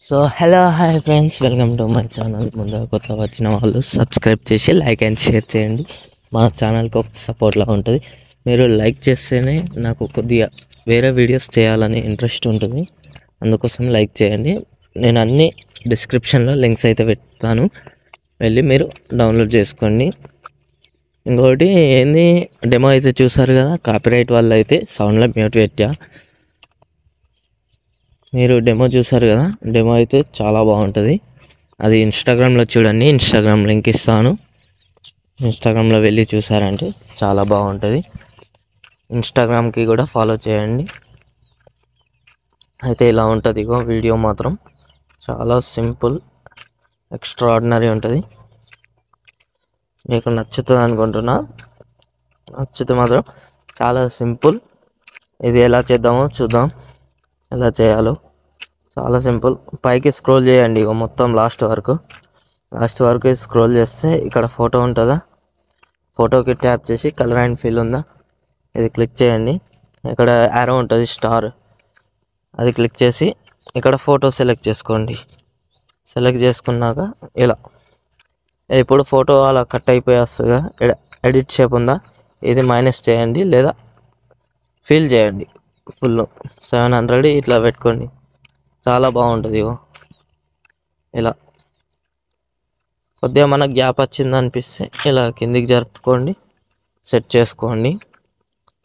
So hello hi friends, welcome to my channel. ముందుగా కొత్త వచ్చిన వాళ్ళు సబ్స్క్రైబ్ చేసి లైక్ అండ్ షేర్ చేయండి. మా ఛానల్కి ఒక సపోర్ట్లా ఉంటుంది. మీరు లైక్ చేస్తేనే నాకు కొద్దిగా వేరే వీడియోస్ చేయాలని ఇంట్రెస్ట్ ఉంటుంది. అందుకోసం లైక్ చేయండి. నేను అన్ని డిస్క్రిప్షన్లో లింక్స్ అయితే పెడతాను, వెళ్ళి మీరు డౌన్లోడ్ చేసుకోండి. ఇంకోటి ఏంది, డెమో అయితే చూసారు కదా. కాపీరైట్ వల్ల అయితే సౌండ్లో మ్యూట్ పెట్టా. మీరు డెమో చూసారు కదా, డెమో అయితే చాలా బాగుంటుంది. అది ఇన్స్టాగ్రామ్లో చూడండి, ఇన్స్టాగ్రామ్ లింక్ ఇస్తాను. ఇన్స్టాగ్రామ్లో వెళ్ళి చూసారంటే చాలా బాగుంటుంది. ఇన్స్టాగ్రామ్కి కూడా ఫాలో చేయండి. అయితే ఇలా ఉంటుంది. ఇగో వీడియో మాత్రం చాలా సింపుల్, ఎక్స్ట్రాడినరీ ఉంటుంది. మీకు నచ్చుతుంది అనుకుంటున్నా. నచ్చితే మాత్రం చాలా సింపుల్. ఇది ఎలా చేద్దామో చూద్దాం. ఎలా చేయాలో చాలా సింపుల్. పైకి స్క్రోల్ చేయండి, ఇక మొత్తం లాస్ట్ వరకు స్క్రోల్ చేస్తే ఇక్కడ ఫోటో ఉంటుందా, ఫోటోకి ట్యాప్ చేసి కలర్ అండ్ ఫిల్ ఉందా, ఇది క్లిక్ చేయండి. ఇక్కడ యారో ఉంటుంది స్టార్, అది క్లిక్ చేసి ఇక్కడ ఫోటో సెలెక్ట్ చేసుకోండి. సెలెక్ట్ చేసుకున్నాక ఇలా ఇప్పుడు ఫోటో అలా కట్ అయిపోయి వస్తుందా, ఎడిట్ షేప్ ఉందా, ఇది మైనస్ చేయండి లేదా ఫిల్ చేయండి. ఫుల్ 700 ఇట్లా పెట్టుకోండి. చాలా బాగుంటుంది. ఇలా కొద్దిగా మనకు గ్యాప్ వచ్చింది అనిపిస్తే ఇలా కిందికి జరుపుకోండి, సెట్ చేసుకోండి.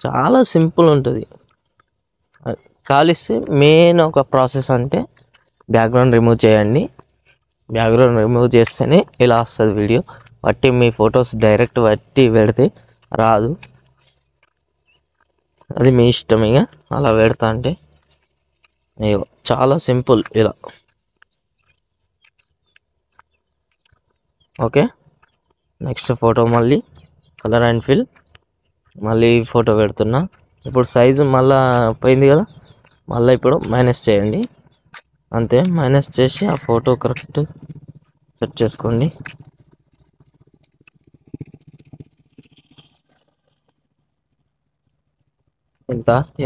చాలా సింపుల్ ఉంటుంది. కాలిస్తే మెయిన్ ఒక ప్రాసెస్ అంటే బ్యాక్గ్రౌండ్ రిమూవ్ చేయండి. బ్యాక్గ్రౌండ్ రిమూవ్ చేస్తేనే ఇలా వస్తుంది వీడియో. వట్టి మీ ఫొటోస్ డైరెక్ట్ వట్టి పెడితే రాదు. అది మీ ఇష్టం. ఇక అలా పెడతా అంటే చాలా సింపుల్ ఇలా. ఓకే, నెక్స్ట్ ఫోటో మళ్ళీ కలర్ అండ్ ఫిల్, మళ్ళీ ఫోటో పెడుతున్నా. ఇప్పుడు సైజు మళ్ళీ పోయింది కదా, మళ్ళీ ఇప్పుడు మైనస్ చేయండి. అంతే, మైనస్ చేసి ఆ ఫోటో కరెక్ట్ సెట్ చేసుకోండి.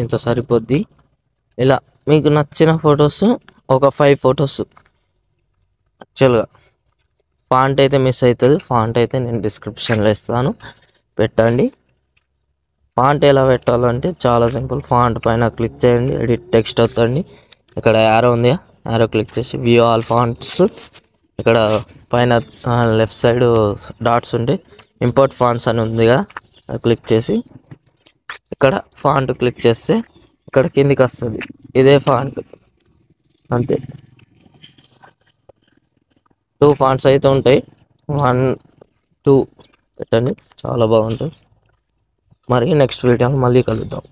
ఇంత సరిపోద్ది. ఇలా మీకు నచ్చిన ఫొటోస్ ఒక 5 ఫొటోస్. యాక్చువల్గా ఫాంట్ అయితే మిస్ అవుతుంది. ఫాంట్ అయితే నేను డిస్క్రిప్షన్లో ఇస్తాను, పెట్టండి. ఫాంట్ ఎలా పెట్టాలంటే చాలా సింపుల్. ఫాంట్ పైన క్లిక్ చేయండి, ఎడిట్ టెక్స్ట్ వస్తుంది. ఇక్కడ యారో ఉంది, యారో క్లిక్ చేసి వ్యూ ఆల్ ఫాంట్స్. ఇక్కడ పైన లెఫ్ట్ సైడ్ డాట్స్ ఉంటే ఇంపోర్ట్ ఫాంట్స్ అని ఉంది కదా, అది క్లిక్ చేసి ఇక్కడ ఫాంట్ క్లిక్ చేస్తే ఇక్కడ కిందికి వస్తుంది. ఇదే ఫాంట్, అంతే. 2 ఫాంట్స్ అయితే ఉంటాయి, 1 2 పెట్టండి. చాలా బాగుంటుంది. మరి నెక్స్ట్ వీడియోలో మళ్ళీ కలుద్దాం.